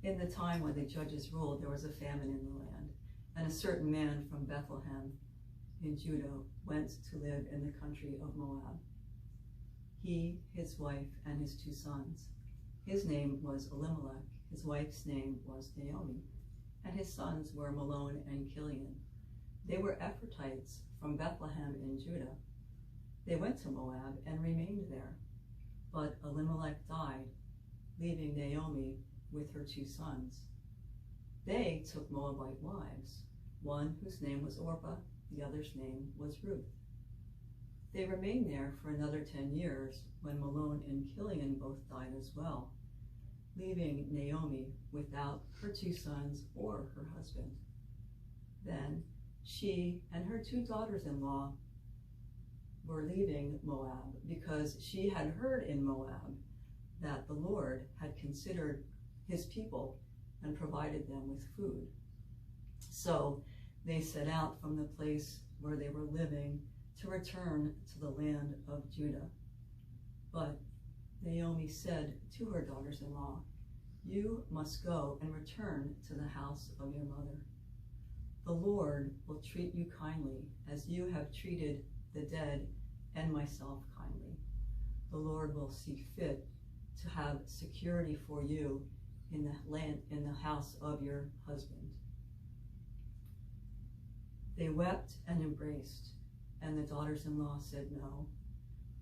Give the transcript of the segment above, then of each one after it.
In the time when the judges ruled, there was a famine in the land, and a certain man from Bethlehem in Judah went to live in the country of Moab. He, his wife, and his 2 sons. His name was Elimelech, his wife's name was Naomi, and his sons were Malon and Kilian. They were Ephrathites from Bethlehem in Judah. They went to Moab and remained there. But Elimelech died, leaving Naomi with her 2 sons. They took Moabite wives, one whose name was Orpah, the other's name was Ruth. They remained there for another 10 years when Malon and Kilian both died as well, leaving Naomi without her 2 sons or her husband. Then she and her 2 daughters-in-law were leaving Moab because she had heard in Moab that the Lord had considered his people and provided them with food. So they set out from the place where they were living to return to the land of Judah. But Naomi said to her daughters-in-law, "You must go and return to the house of your mother. The Lord will treat you kindly as you have treated the dead and myself kindly. The Lord will see fit to have security for you in the land, in the house of your husband." They wept and embraced, and the daughters-in-law said, "No,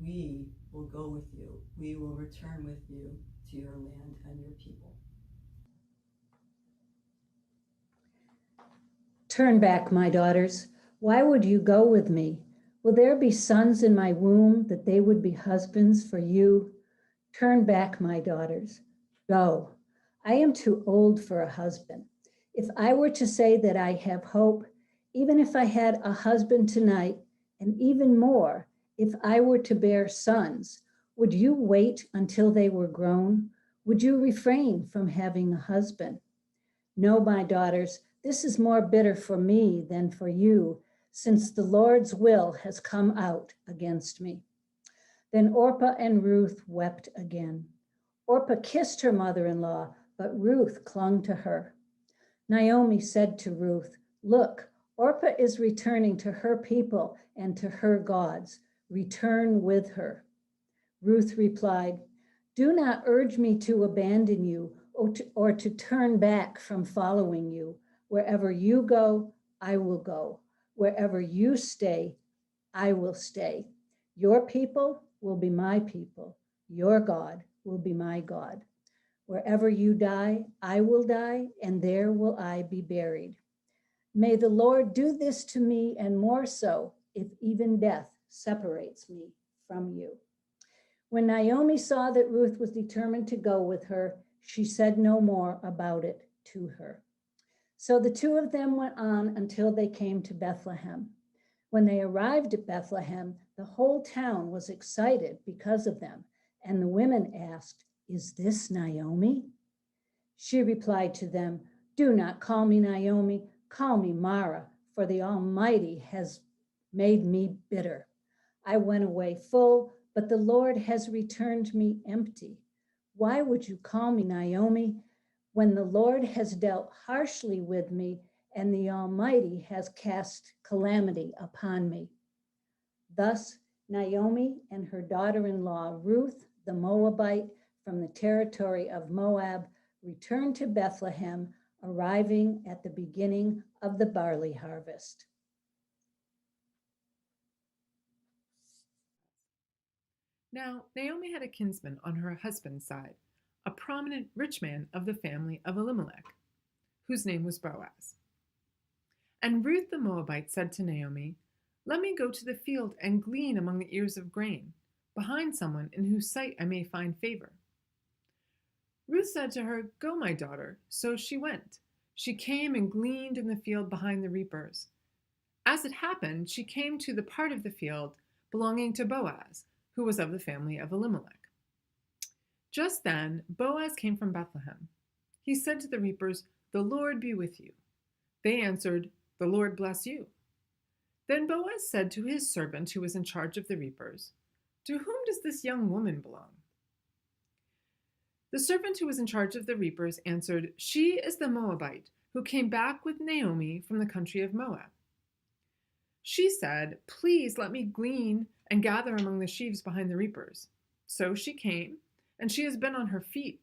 we will go with you. We will return with you to your land and your people." Turn back, my daughters. Why would you go with me? Will there be sons in my womb that they would be husbands for you? Turn back, my daughters. Go. I am too old for a husband. If I were to say that I have hope, even if I had a husband tonight, and even more, if I were to bear sons, would you wait until they were grown? Would you refrain from having a husband? No, my daughters, this is more bitter for me than for you, since the Lord's will has come out against me. Then Orpah and Ruth wept again. Orpah kissed her mother-in-law, but Ruth clung to her. Naomi said to Ruth, "Look, Orpah is returning to her people and to her gods. Return with her." Ruth replied, "Do not urge me to abandon you or to turn back from following you. Wherever you go, I will go. Wherever you stay, I will stay. Your people will be my people. Your God will be my God. Wherever you die, I will die, and there will I be buried. May the Lord do this to me, and more so, if even death separates me from you." When Naomi saw that Ruth was determined to go with her, she said no more about it to her. So the 2 of them went on until they came to Bethlehem. When they arrived at Bethlehem, the whole town was excited because of them, and the women asked, "Is this Naomi?" She replied to them, "Do not call me Naomi, call me Mara, for the Almighty has made me bitter. I went away full, but the Lord has returned me empty. Why would you call me Naomi when the Lord has dealt harshly with me and the Almighty has cast calamity upon me?" Thus, Naomi and her daughter-in-law, Ruth the Moabite from the territory of Moab, returned to Bethlehem, arriving at the beginning of the barley harvest. Now, Naomi had a kinsman on her husband's side, a prominent rich man of the family of Elimelech, whose name was Boaz. And Ruth the Moabite said to Naomi, "Let me go to the field and glean among the ears of grain, behind someone in whose sight I may find favor." Ruth said to her, "Go, my daughter." So she went. She came and gleaned in the field behind the reapers. As it happened, she came to the part of the field belonging to Boaz, who was of the family of Elimelech. Just then, Boaz came from Bethlehem. He said to the reapers, "The Lord be with you." They answered, "The Lord bless you." Then Boaz said to his servant who was in charge of the reapers, "To whom does this young woman belong?" The servant who was in charge of the reapers answered, "She is the Moabite who came back with Naomi from the country of Moab." She said, "Please let me glean and gather among the sheaves behind the reapers." So she came, and she has been on her feet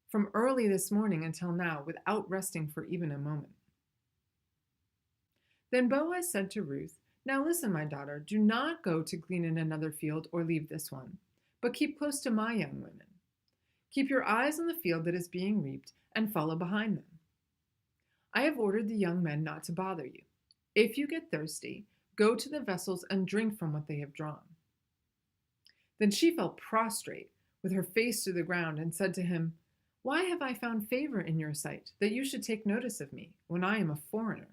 from early this morning until now without resting for even a moment. Then Boaz said to Ruth, "Now listen, my daughter, do not go to glean in another field or leave this one, but keep close to my young women. Keep your eyes on the field that is being reaped and follow behind them. I have ordered the young men not to bother you. If you get thirsty, go to the vessels and drink from what they have drawn." Then she fell prostrate with her face to the ground and said to him, "Why have I found favor in your sight, that you should take notice of me when I am a foreigner?"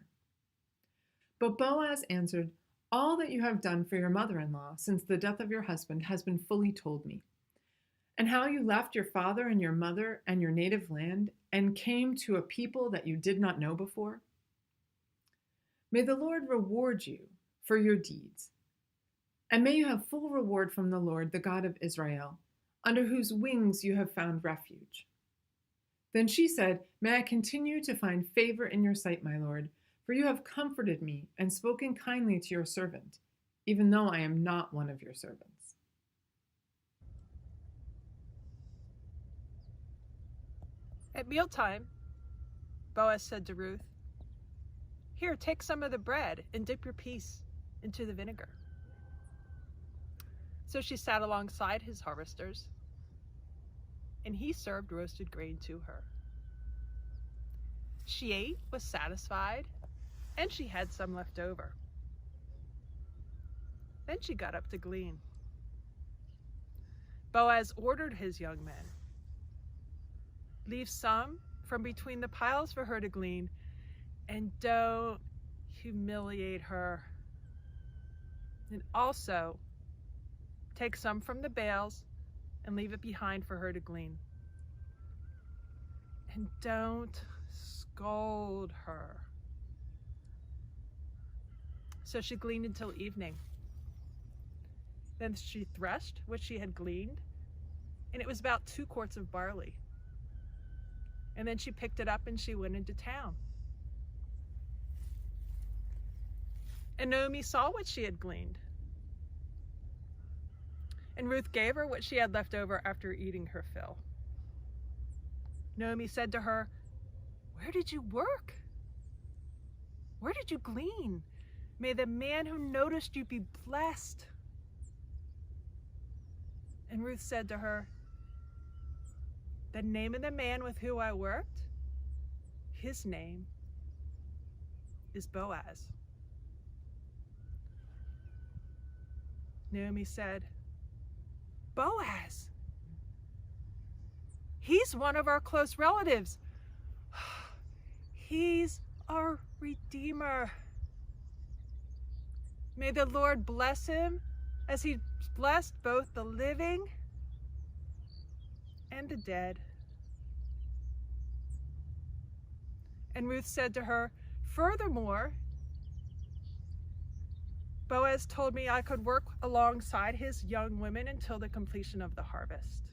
But Boaz answered, "All that you have done for your mother-in-law since the death of your husband has been fully told me, and how you left your father and your mother and your native land and came to a people that you did not know before. May the Lord reward you for your deeds, and may you have full reward from the Lord, the God of Israel, under whose wings you have found refuge." Then she said, "May I continue to find favor in your sight, my Lord, for you have comforted me and spoken kindly to your servant, even though I am not one of your servants." At mealtime, Boaz said to Ruth, "Here, take some of the bread and dip your piece into the vinegar." So she sat alongside his harvesters, and he served roasted grain to her. She ate, was satisfied, and she had some left over. Then she got up to glean. Boaz ordered his young men, "Leave some from between the piles for her to glean, and don't humiliate her. And also, take some from the bales and leave it behind for her to glean. And don't scold her." So she gleaned until evening. Then she threshed what she had gleaned, and it was about 2 quarts of barley. And then she picked it up and she went into town. And Naomi saw what she had gleaned. And Ruth gave her what she had left over after eating her fill. Naomi said to her, "Where did you work? Where did you glean? May the man who noticed you be blessed." And Ruth said to her, "The name of the man with whom I worked, his name is Boaz." Naomi said, "Boaz? He's one of our close relatives. He's our Redeemer. May the Lord bless him as he's blessed both the living and the dead." And Ruth said to her, "Furthermore, Boaz told me I could work alongside his young women until the completion of the harvest."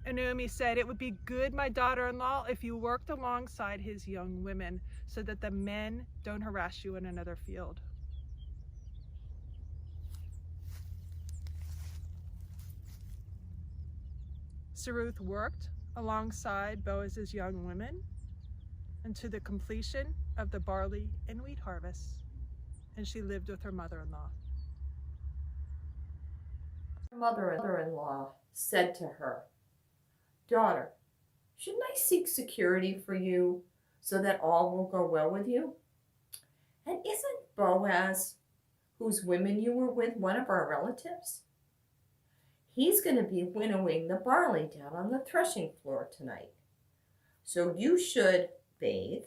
And Naomi said, "It would be good, my daughter-in-law, if you worked alongside his young women so that the men don't harass you in another field." So Ruth worked alongside Boaz's young women until the completion of the barley and wheat harvest, and she lived with her mother-in-law. Her mother-in-law said to her, "Daughter, shouldn't I seek security for you so that all will go well with you? And isn't Boaz, whose women you were with, one of our relatives? He's going to be winnowing the barley down on the threshing floor tonight. So you should bathe,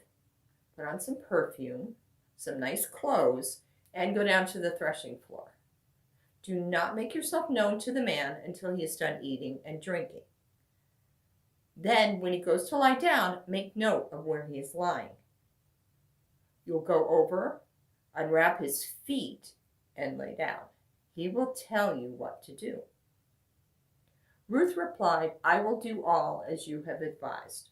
put on some perfume, some nice clothes, and go down to the threshing floor. Do not make yourself known to the man until he is done eating and drinking. Then, when he goes to lie down, make note of where he is lying. You'll go over, unwrap his feet, and lay down. He will tell you what to do. Ruth replied, I will do all as you have advised.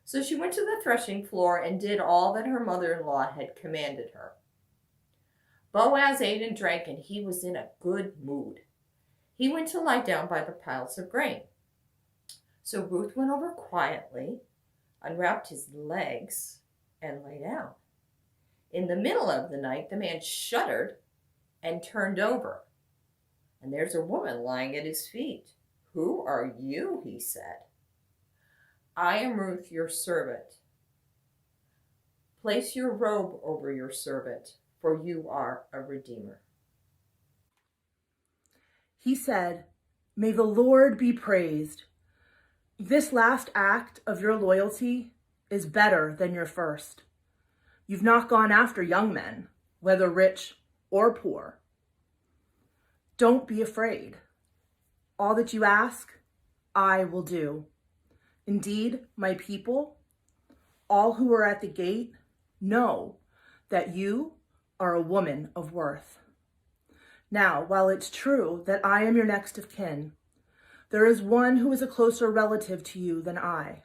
So she went to the threshing floor and did all that her mother-in-law had commanded her. Boaz ate and drank, and he was in a good mood. He went to lie down by the piles of grain. So Ruth went over quietly, unwrapped his legs, and lay down. In the middle of the night, the man shuddered and turned over. And there's a woman lying at his feet. Who are you? He said. I am Ruth, your servant. Place your robe over your servant, for you are a redeemer. He said, May the Lord be praised. This last act of your loyalty is better than your first. You've not gone after young men, whether rich or poor. Don't be afraid. All that you ask, I will do. Indeed, my people, all who are at the gate, know that you are a woman of worth. Now, while it's true that I am your next of kin, there is one who is a closer relative to you than I.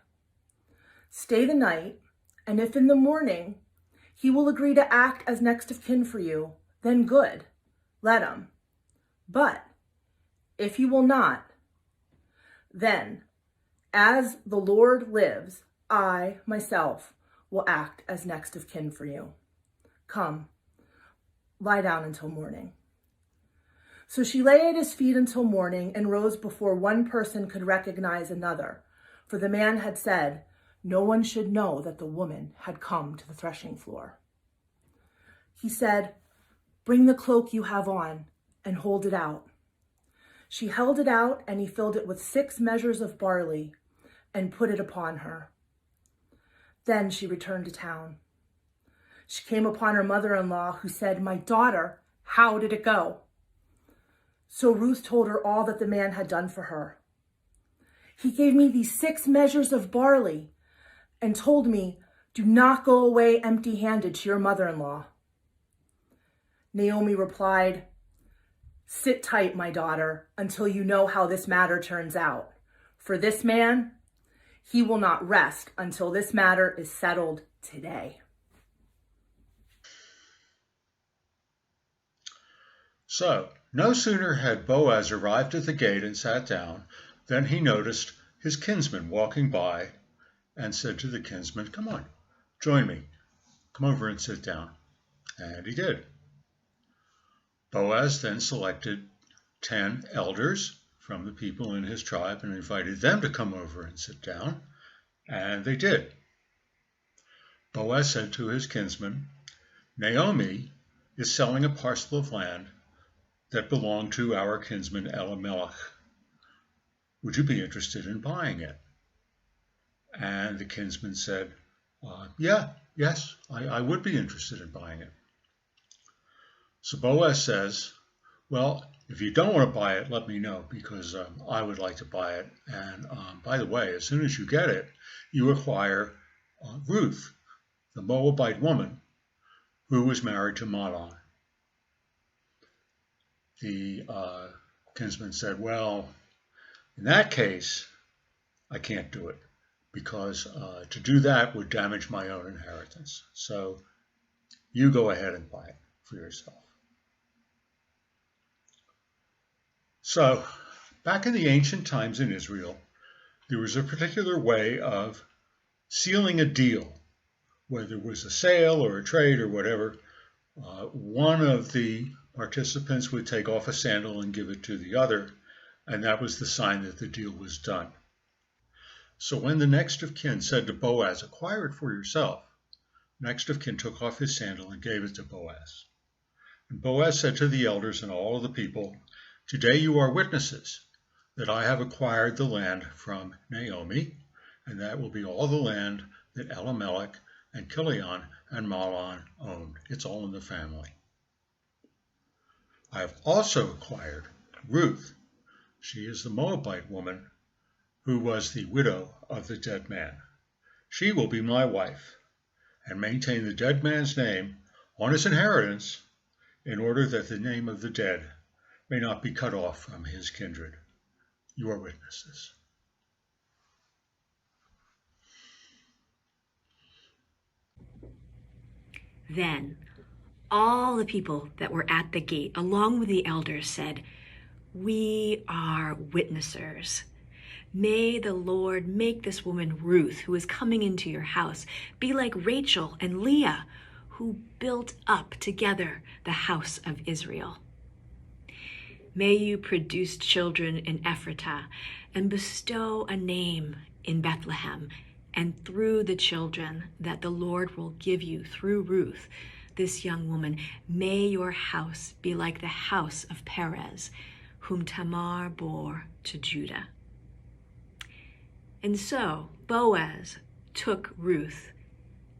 Stay the night, and if in the morning he will agree to act as next of kin for you, then good, let him. But if he will not, then, as the Lord lives, I myself will act as next of kin for you. Come, lie down until morning. So she lay at his feet until morning and rose before one person could recognize another, for the man had said, no one should know that the woman had come to the threshing floor. He said, bring the cloak you have on and hold it out. She held it out, and he filled it with 6 measures of barley and put it upon her. Then she returned to town. She came upon her mother-in-law, who said, my daughter, how did it go? So Ruth told her all that the man had done for her. He gave me these 6 measures of barley and told me, do not go away empty-handed to your mother-in-law. Naomi replied, sit tight, my daughter, until you know how this matter turns out. For this man, he will not rest until this matter is settled today. So, no sooner had Boaz arrived at the gate and sat down than he noticed his kinsman walking by and said to the kinsman, come on, join me. Come over and sit down. And he did. Boaz then selected 10 elders from the people in his tribe and invited them to come over and sit down, and they did. Boaz said to his kinsman, Naomi is selling a parcel of land that belonged to our kinsman Elimelech. Would you be interested in buying it? And the kinsman said, yes, I would be interested in buying it. So Boaz says, well, if you don't want to buy it, let me know, because I would like to buy it. And by the way, as soon as you get it, you acquire Ruth, the Moabite woman who was married to Mahlon. The kinsman said, well, in that case, I can't do it, because to do that would damage my own inheritance. So you go ahead and buy it for yourself. So back in the ancient times in Israel, there was a particular way of sealing a deal, whether it was a sale or a trade or whatever. One of the participants would take off a sandal and give it to the other, and that was the sign that the deal was done. So when the next of kin said to Boaz, acquire it for yourself, next of kin took off his sandal and gave it to Boaz. And Boaz said to the elders and all of the people, today you are witnesses that I have acquired the land from Naomi, and that will be all the land that Elimelech and Chilion and Mahlon owned. It's all in the family. I have also acquired Ruth. She is the Moabite woman who was the widow of the dead man. She will be my wife and maintain the dead man's name on his inheritance in order that the name of the dead may not be cut off from his kindred. your witnesses. Then all the people that were at the gate, along with the elders, said, "We are witnessers. May the Lord make this woman Ruth, who is coming into your house, be like Rachel and Leah, who built up together the house of Israel. May you produce children in Ephratah and bestow a name in Bethlehem, and through the children that the Lord will give you through Ruth, this young woman, may your house be like the house of Perez, whom Tamar bore to Judah." And so Boaz took Ruth,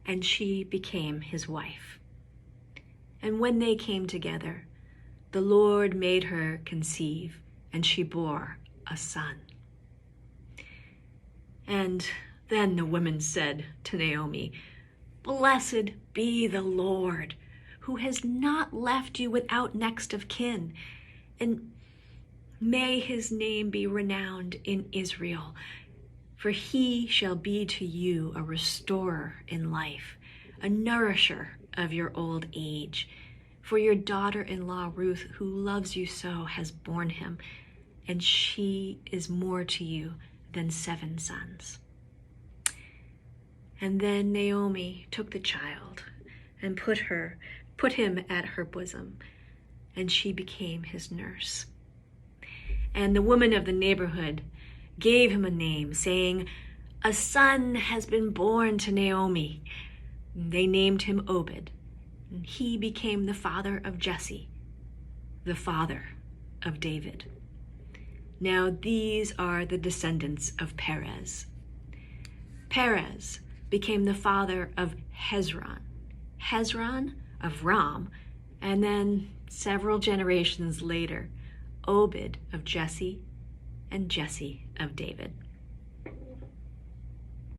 and she became his wife. And when they came together, the Lord made her conceive, and she bore a son. And then the women said to Naomi, "Blessed be the Lord, who has not left you without next of kin, and may his name be renowned in Israel. For he shall be to you a restorer in life, a nourisher of your old age. For your daughter-in-law Ruth, who loves you so, has borne him, and she is more to you than 7 sons." And then Naomi took the child and put him at her bosom, and she became his nurse. And the women of the neighborhood gave him a name, saying, "A son has been born to Naomi." They named him Obed, and he became the father of Jesse, the father of David. Now these are the descendants of Perez. Perez became the father of Hezron, Hezron of Ram, and then several generations later, Obed of Jesse, and Jesse of David.